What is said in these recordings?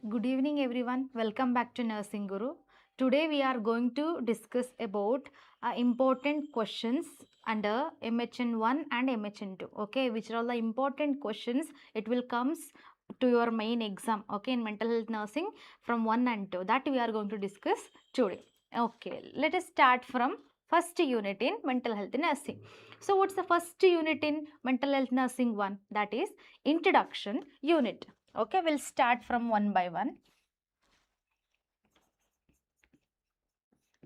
Good evening everyone. Welcome back to Nursing Guru. Today we are going to discuss about important questions under MHN1 and MHN2. Okay, which are all the important questions it will comes to your main exam. Okay, in mental health nursing from 1 and 2. That we are going to discuss today. Okay, let us start from first unit in mental health nursing. So what's the first unit in mental health nursing 1? That is introduction unit. Okay, we'll start from one by one.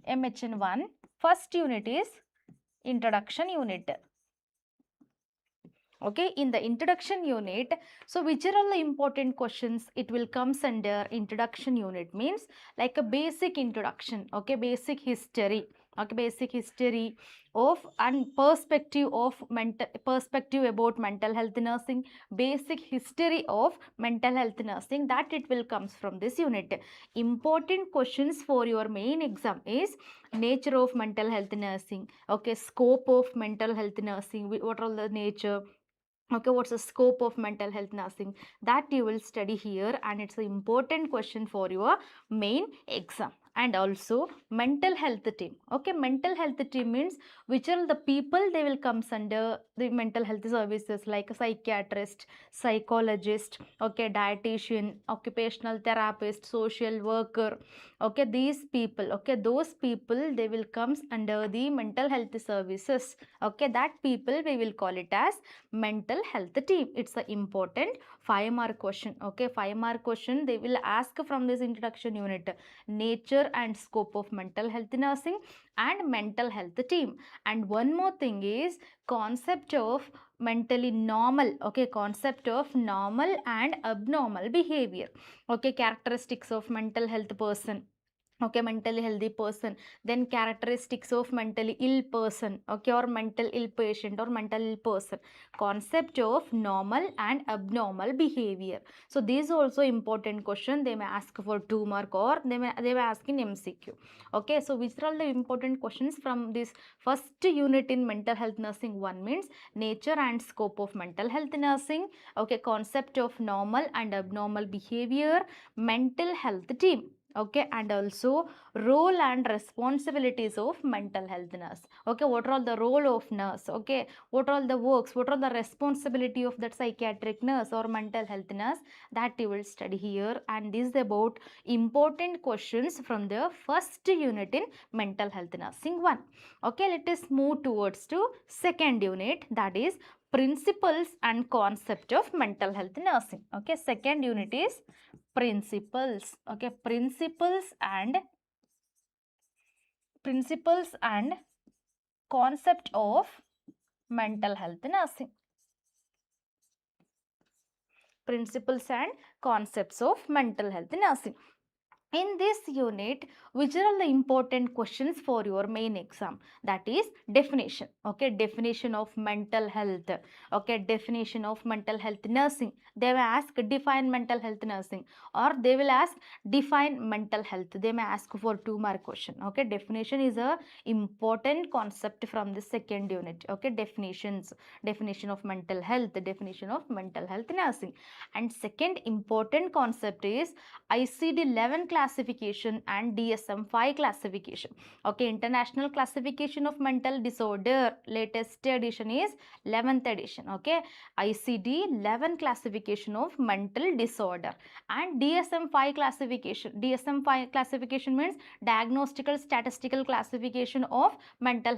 MHN1, first unit is introduction unit. Okay, in the introduction unit, so which are all the important questions it will comes under introduction unit means like a basic introduction, okay, basic history, okay, basic history of and perspective about mental health nursing, basic history of mental health nursing, that it will comes from this unit. Important questions for your main exam is nature of mental health nursing, okay, scope of mental health nursing, what are the nature, okay, what's the scope of mental health nursing, that you will study here, and it's an important question for your main exam. And also mental health team, okay, mental health team means which are the people they will comes under the mental health services, like a psychiatrist, psychologist, okay, dietitian, occupational therapist, social worker, okay, these people, okay, those people they will comes under the mental health services, okay, that people we will call it as mental health team. It's an important 5-mark question, okay, 5-mark question they will ask from this introduction unit, nature and scope of mental health nursing and mental health team. And one more thing is concept of mentally normal, okay, concept of normal and abnormal behavior, okay, characteristics of mental health person, okay, mentally healthy person, then characteristics of mentally ill person, okay, or mental ill patient or mental ill person, concept of normal and abnormal behavior. So these also important question, they may ask for 2 mark or they may ask in MCQ. Okay, so which are all the important questions from this first unit in mental health nursing 1 means nature and scope of mental health nursing, okay, concept of normal and abnormal behavior, mental health team, okay, and also role and responsibilities of mental health nurse, okay, what are all the role of nurse, okay, what are all the works, what are the responsibility of that psychiatric nurse or mental health nurse, that you will study here. And this is about important questions from the first unit in mental health nursing 1. Okay, let us move towards to second unit, that is principles and concept of mental health nursing. Okay, second unit is principles, okay, principles and concept of mental health nursing, principles and concepts of mental health nursing. In this unit, which are all the important questions for your main exam, that is definition, okay, definition of mental health, okay, definition of mental health nursing, they will ask define mental health nursing, or they will ask define mental health, they may ask for 2-mark question, okay, definition is a important concept from the second unit, okay, definitions, definition of mental health, definition of mental health nursing. And second important concept is ICD-11 classification and DSM-5 classification, okay, international classification of mental disorder, latest edition is 11th edition, okay, ICD-11 classification of mental disorder, and DSM-5 classification, DSM-5 classification means diagnostical statistical classification of mental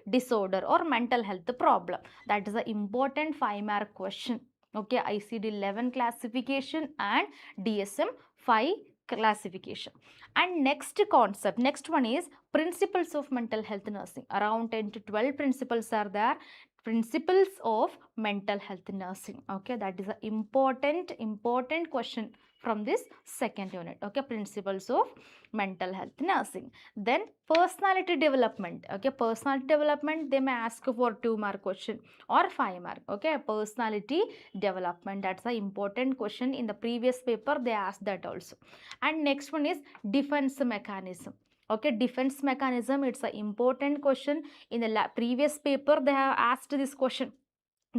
disorder or mental health problem, that is an important 5-mark question, okay, ICD-11 classification and DSM-5 classification. And next concept, next one is principles of mental health nursing. Around 10 to 12 principles are there, principles of mental health nursing, okay, that is an important question from this second unit, okay, principles of mental health nursing. Then personality development, okay, personality development they may ask for 2-mark question or 5-mark, okay, personality development, that's an important question, in the previous paper they asked that also. And next one is defense mechanism, okay, defense mechanism, it's an important question, in the previous paper they have asked this question,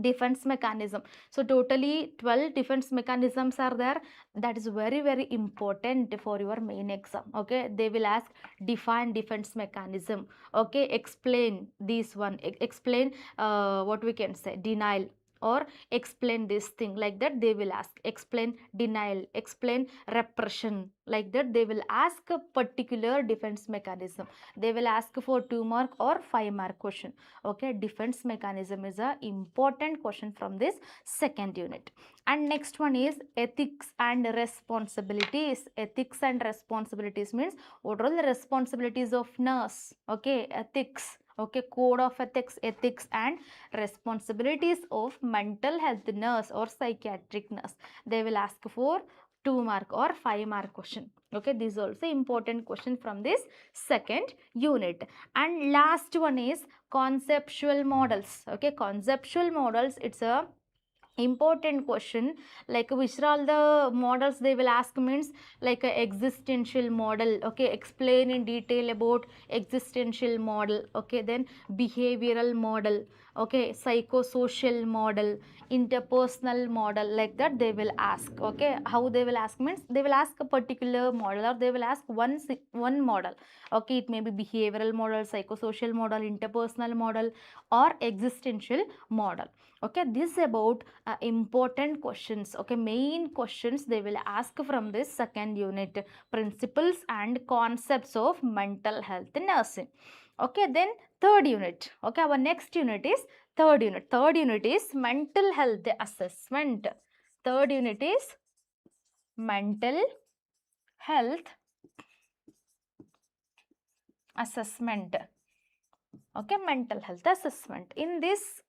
defense mechanism. So totally 12 defense mechanisms are there. That is very, very important for your main exam. Okay, they will ask define defense mechanism. Okay, explain this one, explain what we can say, denial, or explain this thing, like that they will ask. Explain denial, explain repression, like that they will ask a particular defense mechanism. They will ask for 2 mark or 5 mark question. Okay, defense mechanism is a important question from this second unit. And next one is ethics and responsibilities. Ethics and responsibilities means what are the responsibilities of nurse. Okay, ethics. Okay, code of ethics, ethics and responsibilities of mental health nurse or psychiatric nurse. They will ask for 2 mark or 5 mark question. Okay, this is also important question from this second unit. And last one is conceptual models. Okay, conceptual models, it's a important question. Like which are all the models they will ask means, like a existential model. Okay, explain in detail about existential model. Okay, then behavioral model. Okay, psychosocial model, interpersonal model, like that they will ask. Okay, how they will ask means, they will ask a particular model or they will ask one model. Okay, it may be behavioral model, psychosocial model, interpersonal model or existential model. Okay, this is about important questions. Okay, main questions they will ask from this second unit, principles and concepts of mental health in nursing. Okay, then third unit. Okay, our next unit is third unit. Third unit is mental health assessment. Third unit is mental health assessment. Okay, mental health assessment. In this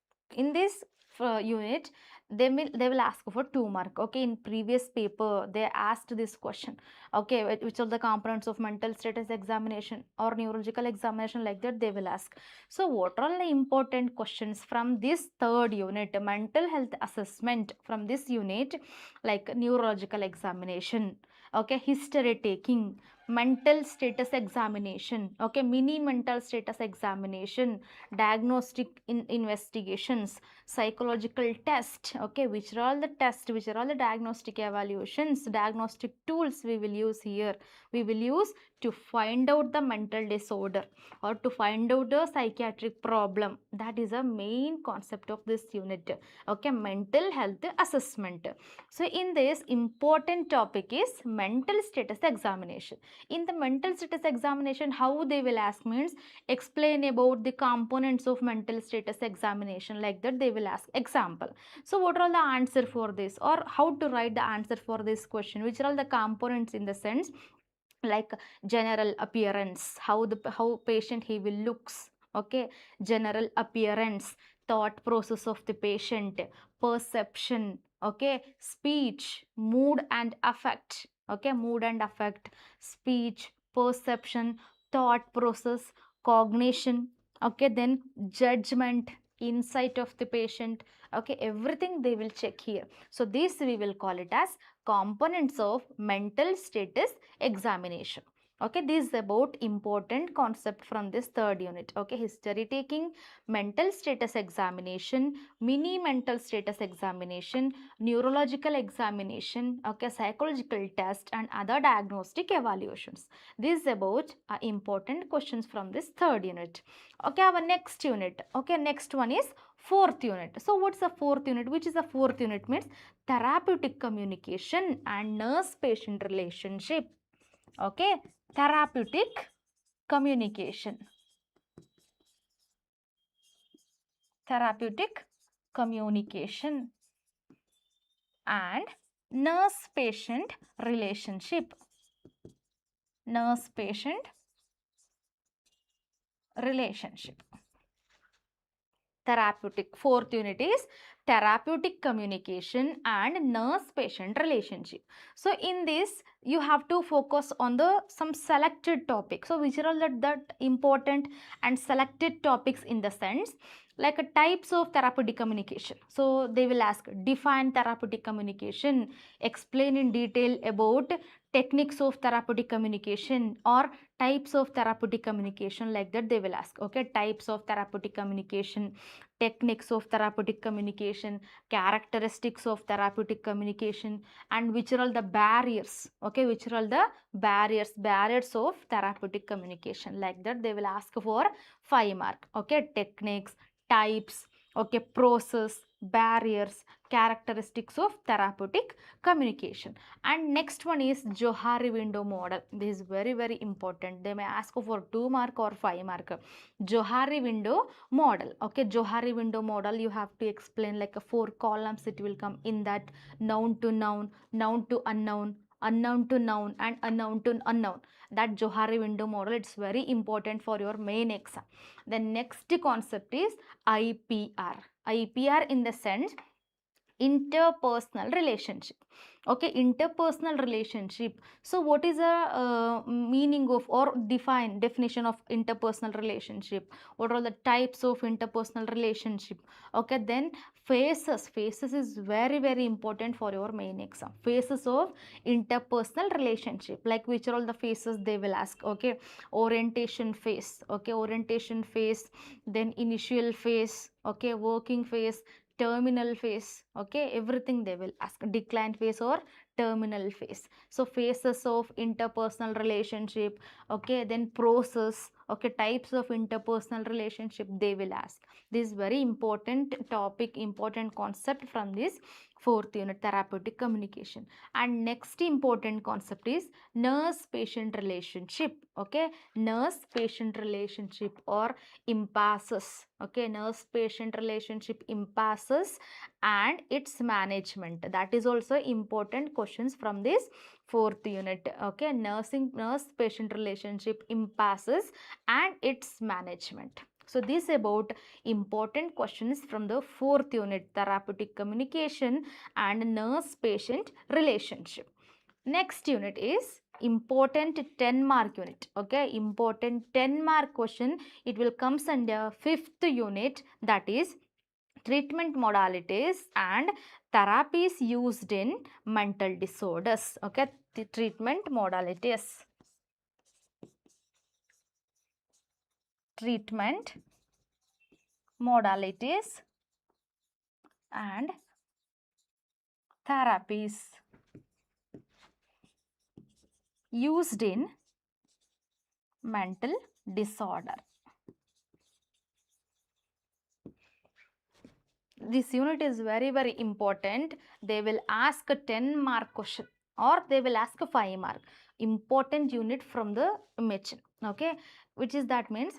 unit, they will ask for 2 mark. Okay, in previous paper they asked this question. Okay, which are the components of mental status examination or neurological examination, like that they will ask. So what are the important questions from this third unit, mental health assessment, from this unit? Like neurological examination, okay, history taking, mental status examination, okay, mini mental status examination, diagnostic investigations, psychological test. Okay, which are all the tests, which are all the diagnostic evaluations, diagnostic tools we will use here. We will use to find out the mental disorder or to find out the psychiatric problem. That is a main concept of this unit. Okay, mental health assessment. So in this, important topic is mental status examination. In the mental status examination, how they will ask means, explain about the components of mental status examination, like that they will ask. Example, so what are all the answer for this, or how to write the answer for this question, which are all the components, in the sense like general appearance, how patient he will looks. Okay, general appearance, thought process of the patient, perception. Okay, speech, mood and affect. Okay, mood and affect, speech, perception, thought process, cognition. Okay, then judgment, insight of the patient. Okay, everything they will check here. So this we will call it as components of mental status examination. Okay, this is about important concept from this third unit. Okay, history taking, mental status examination, mini mental status examination, neurological examination, okay, psychological test and other diagnostic evaluations. This is about important questions from this third unit. Okay, our next unit. Okay, next one is fourth unit. So what's the fourth unit? Which is the fourth unit means therapeutic communication and nurse patient relationship. Okay, therapeutic communication, therapeutic communication and nurse patient relationship, nurse patient relationship. Therapeutic, fourth unit is therapeutic communication and nurse patient relationship. So in this you have to focus on the some selected topics. So which are all that important and selected topics, in the sense like a types of therapeutic communication. So they will ask define therapeutic communication, explain in detail about techniques of therapeutic communication or types of therapeutic communication, like that they will ask. Okay, types of therapeutic communication, techniques of therapeutic communication, characteristics of therapeutic communication, and which are all the barriers. Okay, which are all the barriers of therapeutic communication, like that they will ask for 5 mark. Okay, techniques, types, okay, process, barriers, characteristics of therapeutic communication. And next one is Johari window model. This is very important. They may ask for 2 mark or 5 mark. Johari window model. Okay, Johari window model, you have to explain like a 4 columns. It will come in that: noun to noun, noun to unknown, unknown to noun, and unknown to unknown. That Johari window model, it's very important for your main exam. The next concept is IPR. IPR in the sense interpersonal relationship. Okay, interpersonal relationship. So what is a meaning of or definition of interpersonal relationship? What are the types of interpersonal relationship? Okay, then phases is very important for your main exam. Phases of interpersonal relationship, like which are all the phases they will ask. Okay, orientation phase. Okay, orientation phase, then initial phase, okay, working phase, terminal phase. Okay, everything they will ask. Decline phase or terminal phase. So phases of interpersonal relationship. Okay, then process. Okay, types of interpersonal relationship they will ask. This is very important topic, important concept from this 4th unit, therapeutic communication. And next important concept is nurse patient relationship. Okay, nurse patient relationship or impasses. Okay, nurse patient relationship, impasses, and its management. That is also important questions from this 4th unit. Okay, nurse patient relationship, impasses, and its management. So this about important questions from the 4th unit, therapeutic communication and nurse patient relationship. Next unit is important 10 mark unit. Okay, important 10 mark question. It will comes under 5th unit, that is treatment modalities and therapies used in mental disorders. Okay, the treatment modalities, treatment modalities and therapies used in mental disorder. This unit is very important. They will ask a 10 mark question or they will ask a 5 mark. Important unit from the mention. Okay, which is that means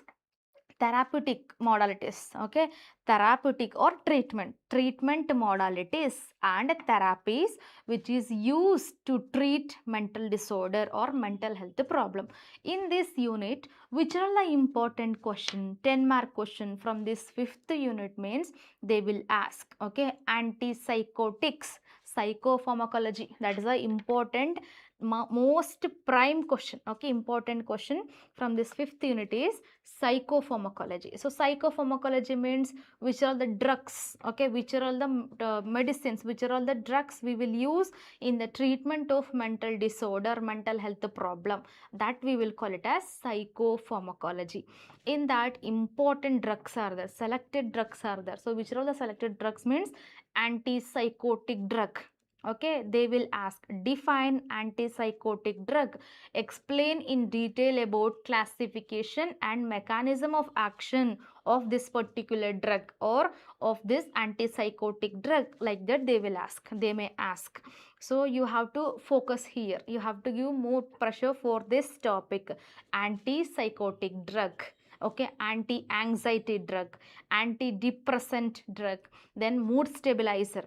therapeutic modalities. Okay, therapeutic or treatment modalities and therapies which is used to treat mental disorder or mental health problem. In this unit, which are the important question, 10 mark question from this 5th unit means they will ask. Okay, antipsychotics, psychopharmacology, that is a important most prime question. Okay, important question from this 5th unit is psychopharmacology. So psychopharmacology means which are the drugs, okay, which are all the medicines, which are all the drugs we will use in the treatment of mental disorder, mental health problem, that we will call it as psychopharmacology. In that, important drugs are there, selected drugs are there. So which are all the selected drugs means antipsychotic drug. Okay, they will ask define antipsychotic drug, explain in detail about classification and mechanism of action of this particular drug or of this antipsychotic drug, like that they will ask, they may ask. So you have to focus here, you have to give more pressure for this topic, antipsychotic drug. Okay, anti-anxiety drug, antidepressant drug, then mood stabilizer.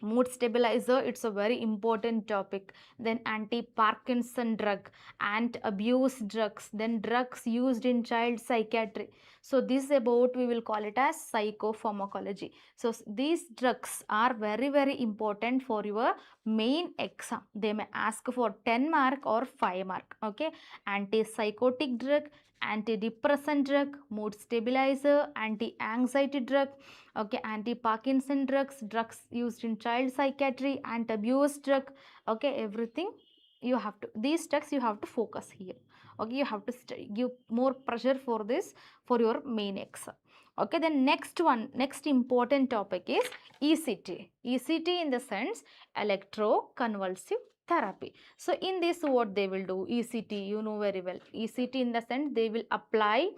Mood stabilizer, it's a very important topic. Then anti-Parkinson drug and abuse drugs, then drugs used in child psychiatry. So this about we will call it as psychopharmacology. So these drugs are very very important for your main exam. They may ask for 10 mark or 5 mark. Okay, antipsychotic drug, antidepressant drug, mood stabilizer, anti-anxiety drug, okay, anti-Parkinson drugs, drugs used in child psychiatry, anti-abuse drug, okay, everything you have to, these drugs you have to focus here. Okay, you have to study, give more pressure for this for your main exam. Okay, then next one, next important topic is ECT. ECT in the sense electroconvulsive therapy. So in this what they will do, ECT you know very well. ECT in the sense they will apply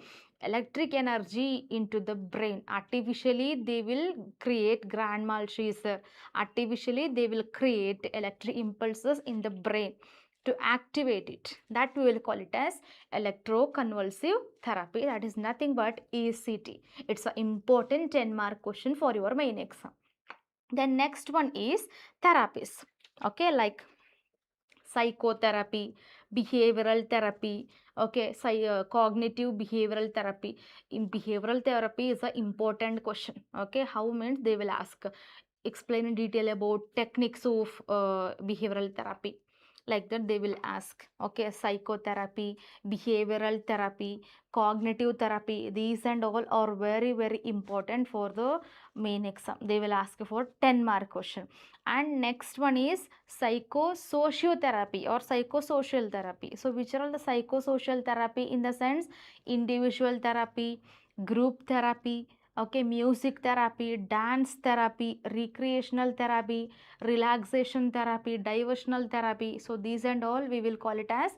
electric energy into the brain. Artificially they will create grand mal seizure. Artificially they will create electric impulses in the brain to activate it. That we will call it as electroconvulsive therapy. That is nothing but ECT. It's an important 10 mark question for your main exam. Then next one is therapies. Okay, like psychotherapy, behavioral therapy, okay, cognitive behavioral therapy. In behavioral therapy is an important question. Okay, how means they will ask, explain in detail about techniques of behavioral therapy, like that they will ask. Okay, psychotherapy, behavioral therapy, cognitive therapy, these and all are very very important for the main exam. They will ask for 10 mark question. And next one is psychosociotherapy or psychosocial therapy. So which are all the psychosocial therapy in the sense individual therapy, group therapy, okay, music therapy, dance therapy, recreational therapy, relaxation therapy, diversional therapy. So these and all we will call it as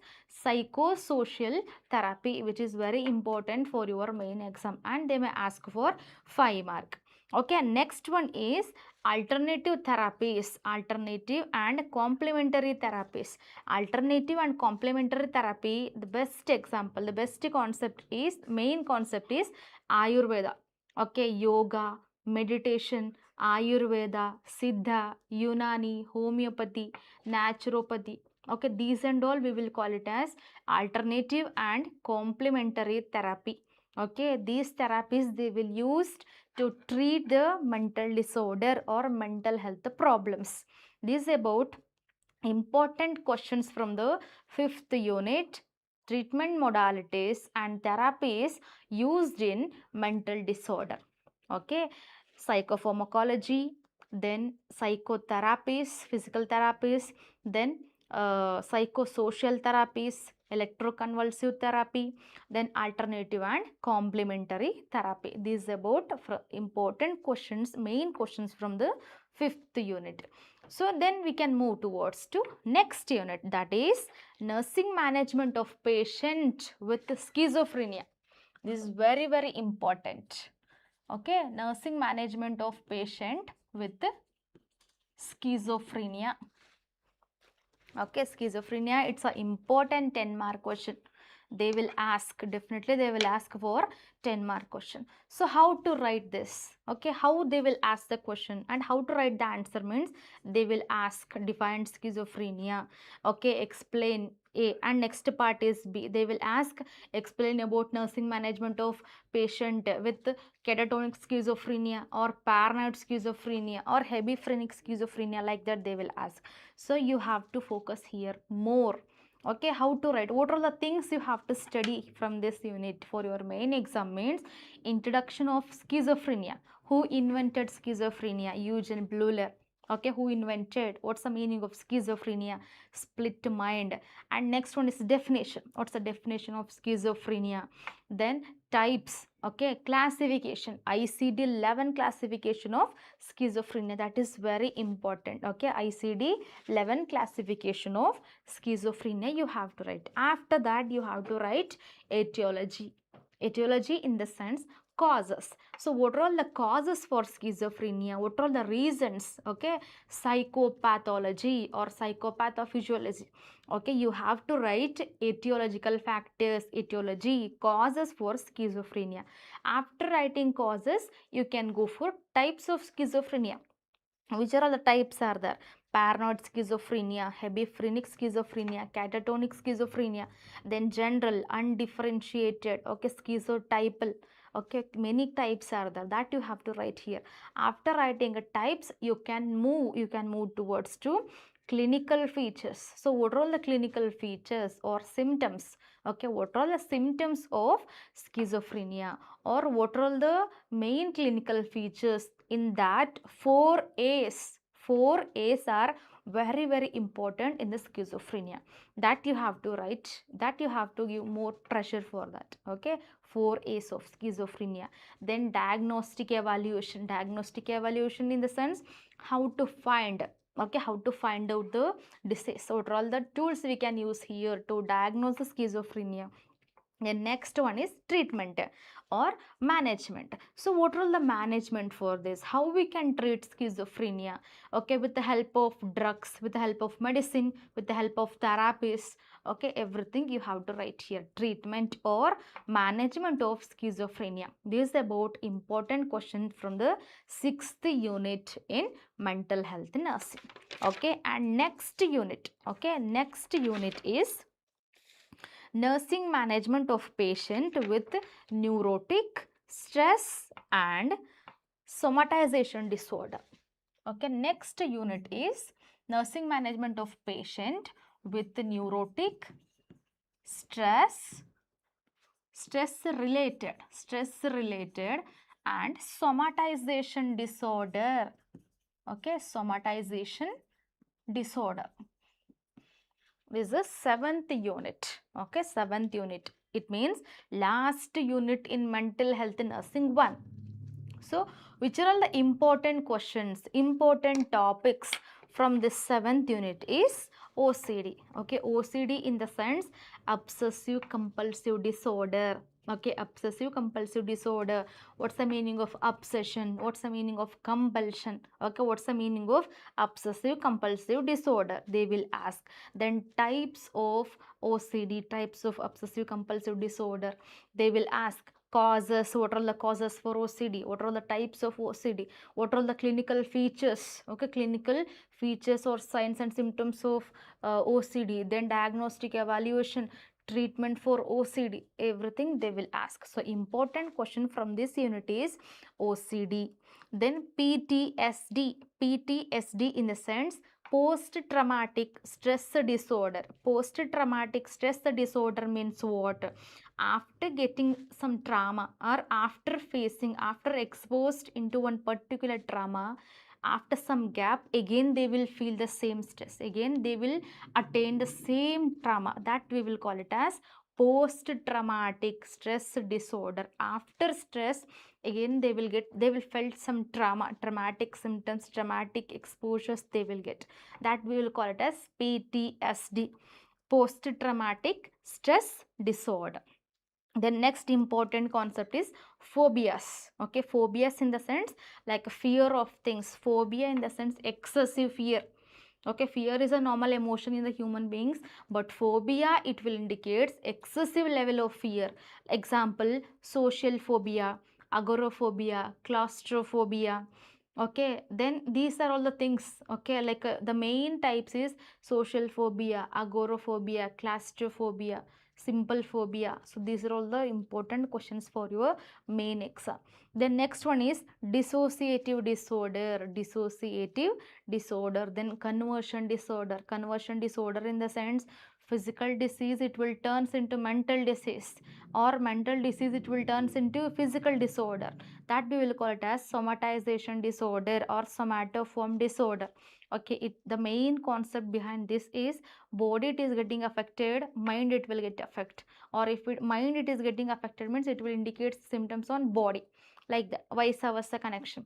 psychosocial therapy, which is very important for your main exam, and they may ask for 5 mark. Okay, next one is alternative therapies, alternative and complementary therapies. Alternative and complementary therapy, the best example, the best concept is, main concept is Ayurveda. Okay, yoga, meditation, Ayurveda, Siddha, Unani, homeopathy, naturopathy. Okay, these and all we will call it as alternative and complementary therapy. Okay, these therapies they will use to treat the mental disorder or mental health problems. This is about important questions from the 5th unit, treatment modalities and therapies used in mental disorder. Okay, psychopharmacology, then psychotherapies, physical therapies, then psychosocial therapies, electroconvulsive therapy, then alternative and complementary therapy. These is about important questions, main questions from the 5th unit. So then we can move towards to next unit, that is nursing management of patient with schizophrenia. This is very very important. Okay, nursing management of patient with schizophrenia. Okay, schizophrenia, it's an important 10 mark question. They will ask, definitely they will ask for 10 mark question. So how to write this? Okay, how they will ask the question and how to write the answer means they will ask define schizophrenia. Okay, explain A, and next part is B. They will ask explain about nursing management of patient with catatonic schizophrenia or paranoid schizophrenia or hebephrenic schizophrenia, like that they will ask. So you have to focus here more. Okay, how to write, what are the things you have to study from this unit for your main exam means introduction of schizophrenia. Who invented schizophrenia? Eugene Bleuler. Okay, who invented, what's the meaning of schizophrenia, split mind. And next one is definition, what's the definition of schizophrenia. Then types, okay, classification, ICD-11 classification of schizophrenia, that is very important. Okay, ICD-11 classification of schizophrenia you have to write. After that you have to write etiology. Etiology in the sense causes. So what are all the causes for schizophrenia, what are all the reasons. Okay, psychopathology or psychopathophysiciology. Okay, you have to write etiological factors, etiology, causes for schizophrenia. After writing causes you can go for types of schizophrenia. Which are all the types are there? Paranoid schizophrenia, hebephrenic schizophrenia, catatonic schizophrenia, then general undifferentiated, okay, schizotypal, Okay, many types are there, that you have to write here. After writing types, you can move towards to clinical features. So what are all the clinical features or symptoms? Okay, what are all the symptoms of schizophrenia, or what are all the main clinical features? In that, 4 A's. 4 A's are very, very important in the schizophrenia. That you have to write, that you have to give more pressure for that. Okay, 4 A's of schizophrenia. Then diagnostic evaluation. Diagnostic evaluation in the sense how to find, okay, how to find out the disease. So what are all the tools we can use here to diagnose the schizophrenia? The next one is treatment or management. So what are the management for this? How we can treat schizophrenia? Okay, with the help of drugs, with the help of medicine, with the help of therapies. Okay, everything you have to write here. Treatment or management of schizophrenia. This is about important question from the 6th unit in mental health nursing. Okay, and next unit. Okay, next unit is nursing management of patient with neurotic, stress and somatization disorder. Okay, next unit is nursing management of patient with neurotic, stress related and somatization disorder. Okay, somatization disorder. This is the 7th unit. Okay, 7th unit. It means last unit in mental health nursing 1. So, which are all the important questions, important topics from this 7th unit is OCD. Okay, OCD in the sense obsessive compulsive disorder. Okay, obsessive compulsive disorder. What's the meaning of obsession? What's the meaning of compulsion? Okay, what's the meaning of obsessive compulsive disorder? They will ask. Then types of OCD, types of obsessive compulsive disorder. They will ask causes. What are the causes for OCD? What are the types of OCD? What are the clinical features? Okay, clinical features or signs and symptoms of OCD. Then diagnostic evaluation, treatment for OCD, everything they will ask. So important question from this unit is OCD. Then PTSD. PTSD in the sense post traumatic stress disorder. Post traumatic stress disorder means what? After getting some trauma or after facing, after exposed into one particular trauma, after some gap, again they will feel the same stress, again they will attain the same trauma. That we will call it as post traumatic stress disorder. After stress, again they will felt some trauma, traumatic symptoms, traumatic exposures they will get. That we will call it as PTSD, post traumatic stress disorder. The next important concept is phobias. Okay, phobias in the sense like fear of things. Phobia in the sense excessive fear. Okay, fear is a normal emotion in the human beings, but phobia, it will indicate excessive level of fear. Example, social phobia, agoraphobia, claustrophobia. Okay, then these are all the things. Okay, like the main types is social phobia, agoraphobia, claustrophobia, simple phobia. So these are all the important questions for your main exam. The next one is dissociative disorder. Dissociative disorder. Then conversion disorder. Conversion disorder in the sense physical disease, it will turns into mental disease, or mental disease, it will turns into physical disorder. That we will call it as somatization disorder or somatoform disorder. Okay, the main concept behind this is body it is getting affected, mind it will get affect, or if mind it is getting affected means it will indicate symptoms on body, like the vice versa connection.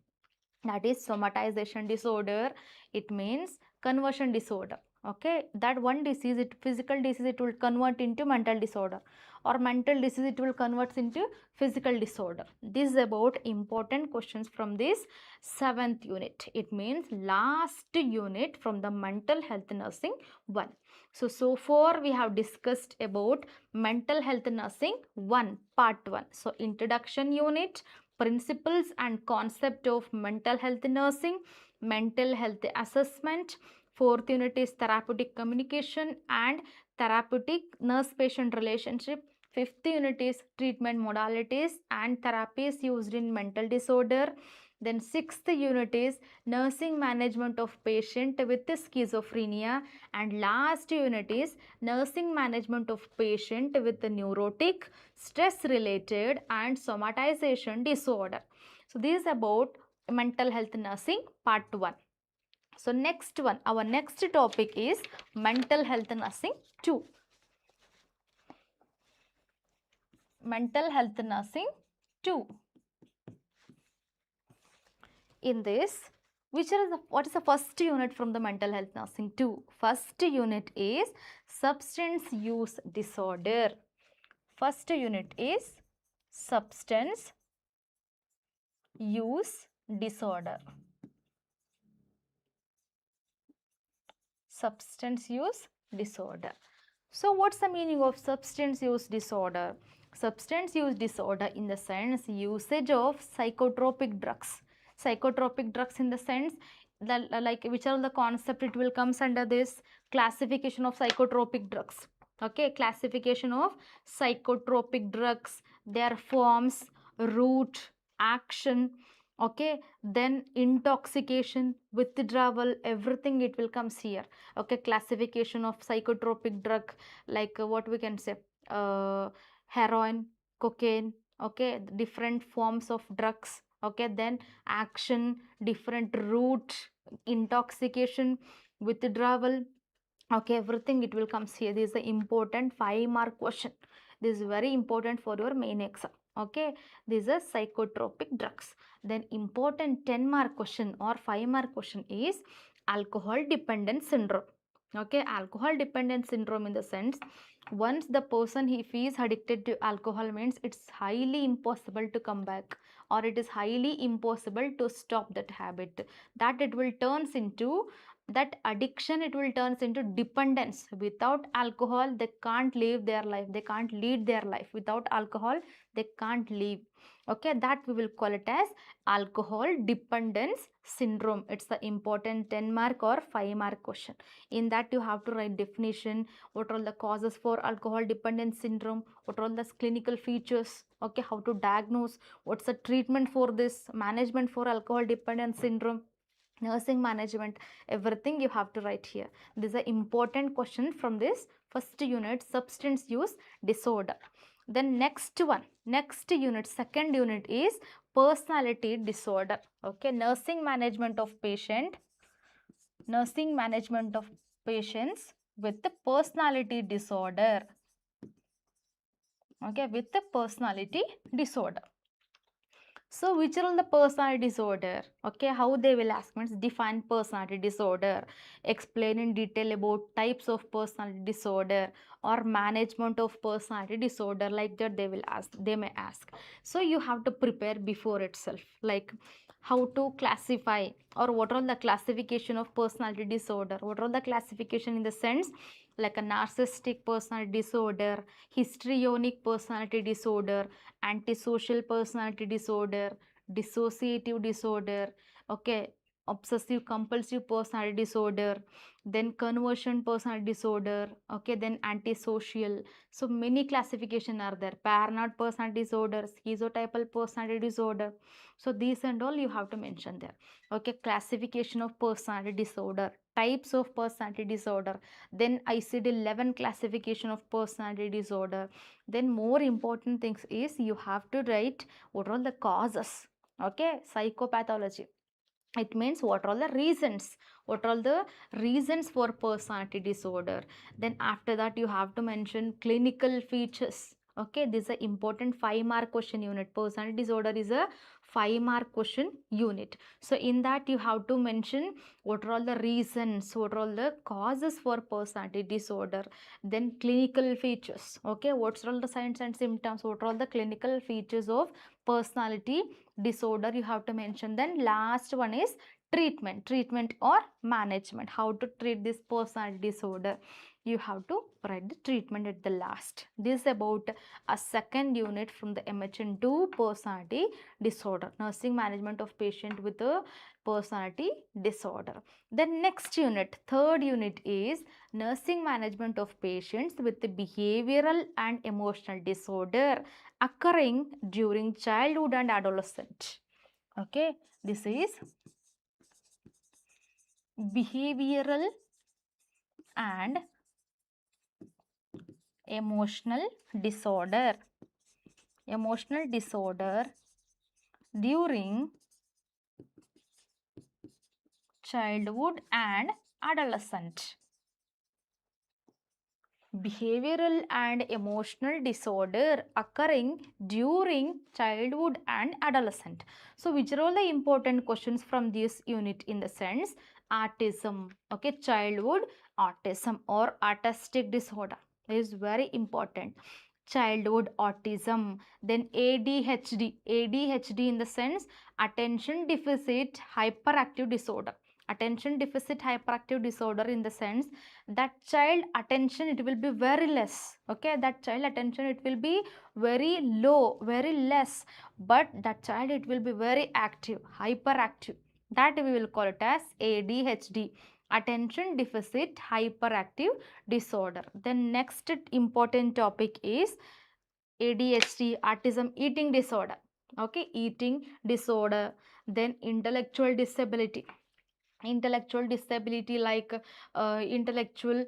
That is somatization disorder. It means conversion disorder. Okay, that one disease, it physical disease, it will convert into mental disorder, or mental disease, it will convert into physical disorder. This is about important questions from this 7th unit. It means last unit from the mental health nursing 1. So far we have discussed about mental health nursing 1 part 1. So introduction unit, principles and concept of mental health nursing, mental health assessment. 4th unit is therapeutic communication and therapeutic nurse patient relationship. Fifth unit is treatment modalities and therapies used in mental disorder. Then sixth unit is nursing management of patient with schizophrenia, and last unit is nursing management of patient with neurotic, stress related and somatization disorder. So this is about mental health nursing part 1. So next one, our next topic is mental health nursing 2. Mental health nursing 2. In this, what is the first unit from the mental health nursing 2? First unit is substance use disorder. First unit is substance use disorder. Substance use disorder. So what's the meaning of substance use disorder? Substance use disorder in the sense usage of psychotropic drugs. Psychotropic drugs in the sense that, like, which are the concept it will comes under this classification of psychotropic drugs. Okay, classification of psychotropic drugs, their forms, route, action, okay, then intoxication, withdrawal, everything it will comes here. Okay, classification of psychotropic drug, like what we can say, heroin, cocaine, okay, different forms of drugs, okay, then action, different route, intoxication, withdrawal, okay, everything it will comes here. This is the important 5-mark question. This is very important for your main exam. Okay, these are psychotropic drugs. Then important 10-mark question or 5-mark question is alcohol dependence syndrome. Okay, alcohol dependence syndrome in the sense, once the person if he is addicted to alcohol means it's highly impossible to come back, or it is highly impossible to stop that habit, that it will turns into that addiction, it will turns into dependence. Without alcohol they can't live their life, they can't lead their life. Without alcohol they can't live. Okay, that we will call it as alcohol dependence syndrome. It's the important 10-mark or 5-mark question. In that you have to write definition, what are the causes for alcohol dependence syndrome, what are the clinical features, okay, how to diagnose, what's the treatment for this, management for alcohol dependence syndrome, nursing management, everything you have to write here. This is an important question from this first unit, substance use disorder. Then next one, next unit, second unit is personality disorder. Okay, nursing management of patient, nursing management of patients with the personality disorder. Okay, with the personality disorder. So which are all the personality disorder? Okay, how they will ask means define personality disorder, explain in detail about types of personality disorder or management of personality disorder, like that they will ask, they may ask. So you have to prepare before itself, like how to classify or what are the classification of personality disorder, what are the classification in the sense like a narcissistic personality disorder, histrionic personality disorder, antisocial personality disorder, dissociative disorder, okay, obsessive compulsive personality disorder, then conversion personality disorder, okay, then antisocial. So many classification are there. Paranoid personality disorder, schizotypal personality disorder. So these and all you have to mention there. Okay, classification of personality disorder, types of personality disorder, then ICD-11 classification of personality disorder. Then more important things is you have to write what are the causes. Okay, psychopathology, it means what are the reasons, what are the reasons for personality disorder. Then after that you have to mention clinical features. Okay, this is an important 5-mark question unit. Personality disorder is a 5-mark question unit. So in that you have to mention what are all the reasons, what are all the causes for personality disorder, then clinical features. Okay, what's all the signs and symptoms, what are all the clinical features of personality disorder you have to mention. Then last one is treatment, treatment or management, how to treat this personality disorder. you have to write the treatment at the last. This is about a second unit from the MHN2 personality disorder, nursing management of patient with a personality disorder. The next unit, third unit, is nursing management of patients with the behavioral and emotional disorder occurring during childhood and adolescent. Okay, this is behavioral and emotional disorder. Emotional disorder during childhood and adolescent. Behavioral and emotional disorder occurring during childhood and adolescent. So which are all the important questions from this unit in the sense autism, okay, childhood autism or autistic disorder is very important. Childhood autism, then ADHD in the sense attention deficit hyperactive disorder. Attention deficit hyperactive disorder in the sense that child attention it will be very less, okay, that child attention it will be very low, very less, but that child it will be very active, hyperactive, that we will call it as ADHD, attention deficit hyperactive disorder. Then next important topic is ADHD, autism, eating disorder, okay, eating disorder. Then intellectual disability like intellectual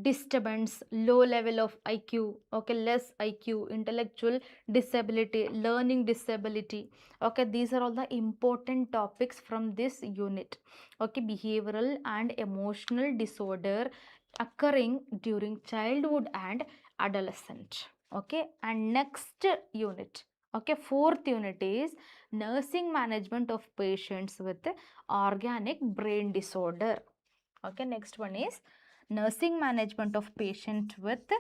disturbance, low level of IQ, okay, less IQ, intellectual disability, learning disability, okay, these are all the important topics from this unit, okay, behavioral and emotional disorder occurring during childhood and adolescent, okay. And next unit, okay, fourth unit is nursing management of patients with organic brain disorder, okay. Next one is nursing management of patient with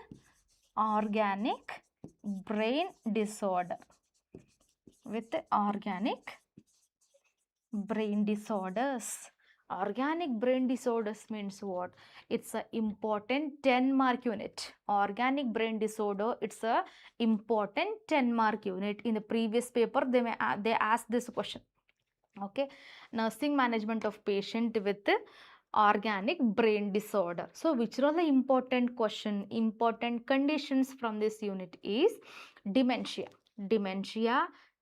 organic brain disorder, with organic brain disorders. Organic brain disorders means what? It's a important 10-mark unit. Organic brain disorder, it's a important 10-mark unit. In the previous paper they asked this question, okay. Nursing management of patient with organic brain disorder. So which are the important conditions from this unit is dementia,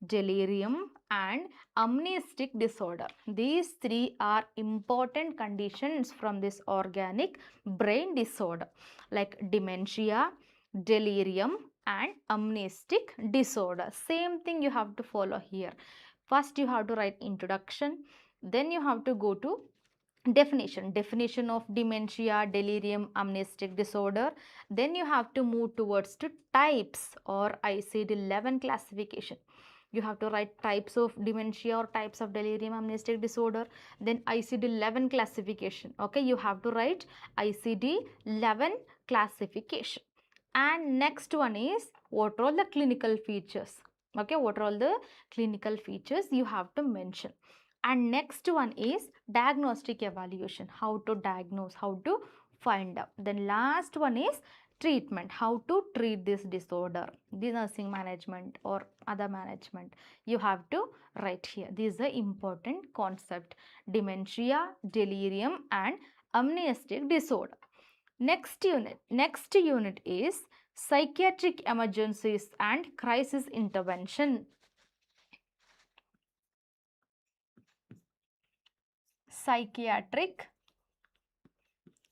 delirium and amnestic disorder. These three are important conditions from this organic brain disorder, like dementia, delirium and amnestic disorder. Same thing you have to follow here. First you have to write introduction, then you have to go to definition of dementia, delirium, amnestic disorder. Then you have to move towards to types or ICD-11 classification. You have to write types of dementia or types of delirium, amnestic disorder, then ICD-11 classification, okay. You have to write ICD-11 classification. And next one is what are all the clinical features, okay, what are all the clinical features you have to mention. And next one is diagnostic evaluation, how to diagnose, how to find out. Then last one is treatment, how to treat this disorder, the nursing management or other management you have to write here. This is the important concept: dementia, delirium and amnestic disorder. Next unit is psychiatric emergencies and crisis intervention. Psychiatric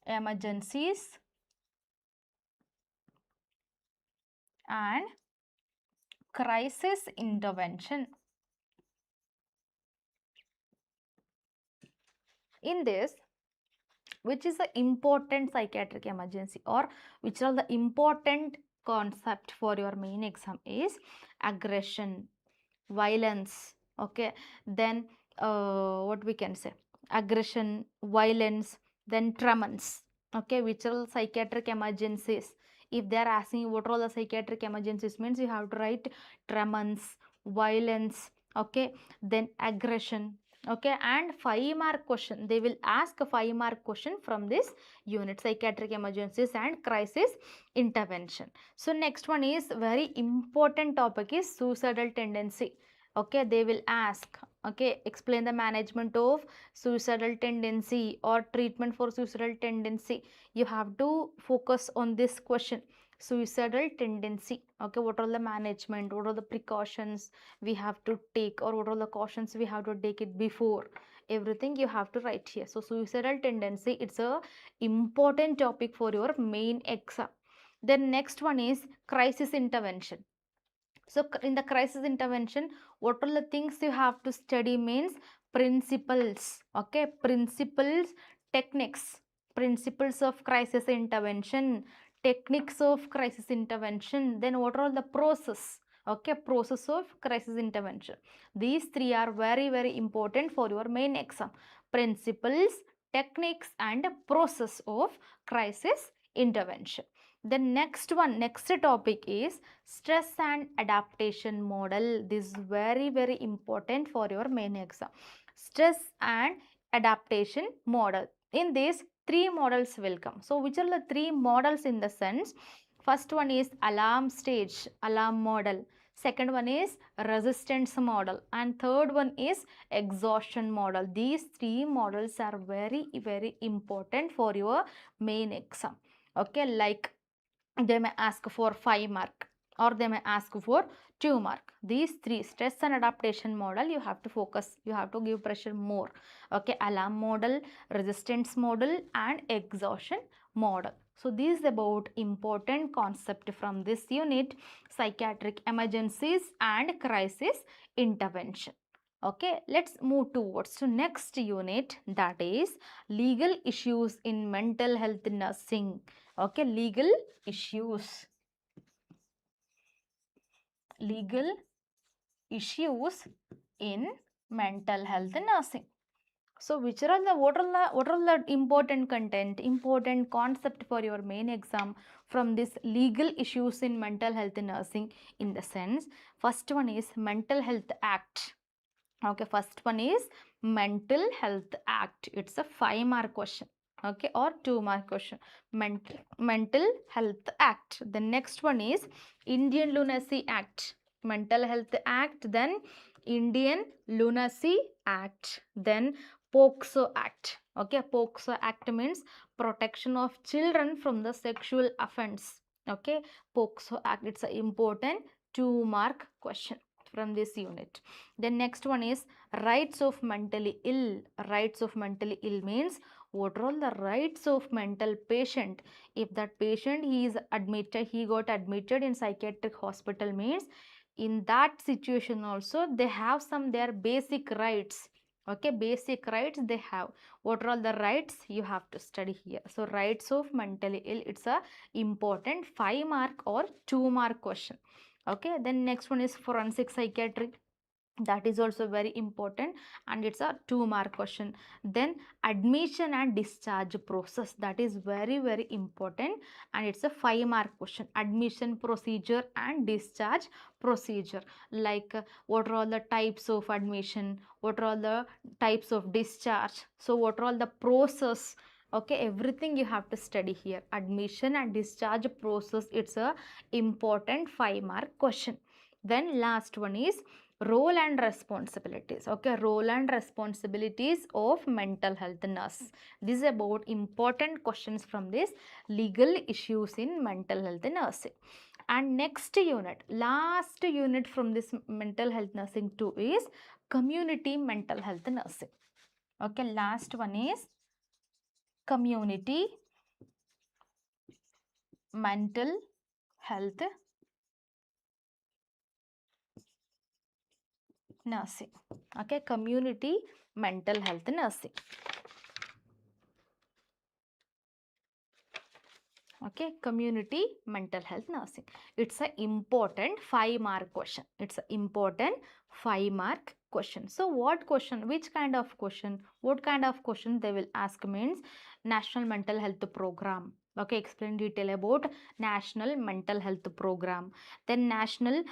emergencies and crisis intervention. In this, which is the important psychiatric emergency or which are the important concept for your main exam is aggression, violence, okay. Then what we can say, aggression, violence, then tremors, okay, which are psychiatric emergencies. If they are asking what are all the psychiatric emergencies means, you have to write tremors, violence, okay, then aggression, Okay, and 5-mark question. They will ask a 5-mark question from this unit, psychiatric emergencies and crisis intervention. So next one is very important topic is suicidal tendency. Okay, they will ask, okay, explain the management of suicidal tendency or treatment for suicidal tendency. You have to focus on this question, suicidal tendency. Okay, what are the management, what are the precautions we have to take, or what are the cautions we have to take it before, everything you have to write here. So suicidal tendency, it's a important topic for your main exam. Then next one is crisis intervention. So in the crisis intervention, what are the things you have to study means principles, okay, principles, techniques, principles of crisis intervention, techniques of crisis intervention, then what are the process, okay, process of crisis intervention. These three are very, very important for your main exam, principles, techniques and process of crisis intervention. The next one, next topic is stress and adaptation model. This is very, very important for your main exam. Stress and adaptation model. In this, three models will come. So which are the three models in the sense? First one is alarm stage, alarm model. Second one is resistance model, and third one is exhaustion model. These three models are very, very important for your main exam. Okay, like they may ask for 5 mark or they may ask for 2 mark. These three, stress and adaptation model, you have to focus, you have to give pressure more. Okay, alarm model, resistance model and exhaustion model. So this is about important concept from this unit, psychiatric emergencies and crisis intervention. Okay, let's move towards to next unit, that is legal issues in mental health nursing. Okay, legal issues, legal issues in mental health nursing. So which are the what are the important content, important concept for your main exam from this legal issues in mental health nursing? In the sense, first one is mental health act. Okay, first one is mental health act. It's a 5-mark question, okay, or 2-mark question. Mental health act. The next one is Indian lunacy act, mental health act, then Indian lunacy act, then POXO act. Okay, POXO act means protection of children from the sexual offense. Okay, POXO act, it's an important 2-mark question from this unit. Then next one is rights of mentally ill. Rights of mentally ill means what are all the rights of mental patient. If that patient he is admitted, he got admitted in psychiatric hospital means in that situation also they have some their basic rights. Okay, basic rights they have. What are all the rights you have to study here? So rights of mentally ill, it's a important 5-mark or 2-mark question. Okay, then next one is forensic psychiatry, that is also very important and it's a 2-mark question. Then admission and discharge process, that is very, very important and it's a 5-mark question. Admission procedure and discharge procedure, like what are all the types of admission, what are all the types of discharge, so what are all the process. Okay, everything you have to study here. Admission and discharge process, it's a important 5-mark question. Then last one is role and responsibilities. Okay, role and responsibilities of mental health nurse. This is about important questions from this legal issues in mental health nursing. And next unit, last unit from this mental health nursing 2 is community mental health nursing. Okay, last one is community mental health nursing. Okay, community mental health nursing. Okay, community mental health nursing, it's a important 5-mark question. It's a important 5-mark question. So what question, which kind of question, what kind of question they will ask means national mental health program. Okay, explain detail about national mental health program. Then national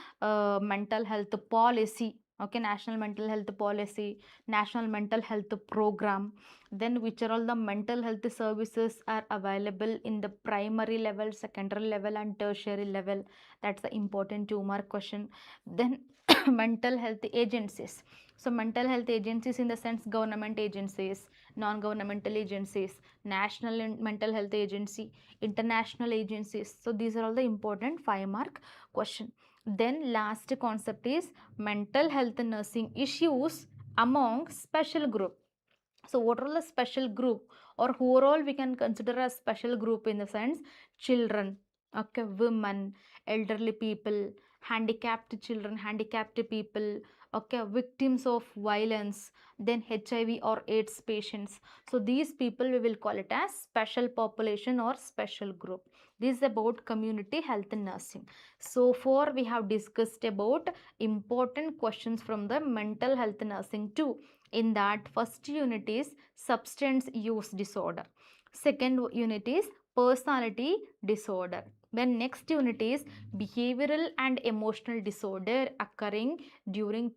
mental health policy. Okay, national mental health policy, national mental health program, then which are all the mental health services are available in the primary level, secondary level and tertiary level. That's the important 2-mark question. Then mental health agencies. So mental health agencies in the sense government agencies, non-governmental agencies, national mental health agency, international agencies. So these are all the important 5-mark question. Then last concept is mental health nursing issues among special group. So what are the special group, or who are all we can consider as special group in the sense children, okay, women, elderly people, handicapped children, handicapped people, okay, victims of violence, then HIV or AIDS patients. So these people we will call it as special population or special group. This is about community health nursing. So far we have discussed about important questions from the mental health nursing too. In that, first unit is substance use disorder, second unit is personality disorder, then next unit is behavioral and emotional disorder occurring during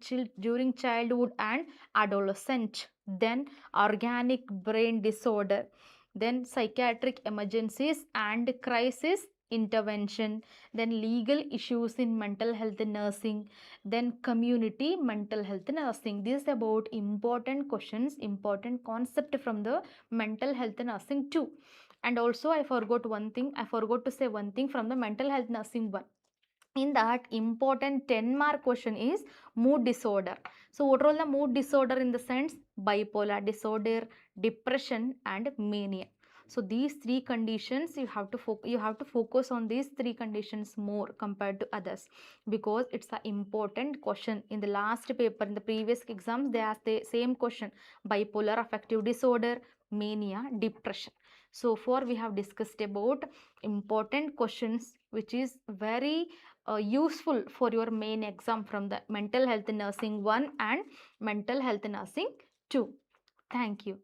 childhood and adolescent, then organic brain disorder, then psychiatric emergencies and crisis intervention, then legal issues in mental health nursing, then community mental health nursing. This is about important questions, important concept from the mental health nursing too. And also I forgot one thing, I forgot to say one thing from the mental health nursing 1. In that important 10-mark question is mood disorder. So what are all the mood disorder in the sense bipolar disorder, depression and mania. So these three conditions you have to focus on these three conditions more compared to others, because it's an important question. In the last paper, in the previous exams, they asked the same question: bipolar affective disorder, mania, depression. So far we have discussed about important questions which is very useful for your main exam from the mental health nursing 1 and mental health nursing 2. Thank you.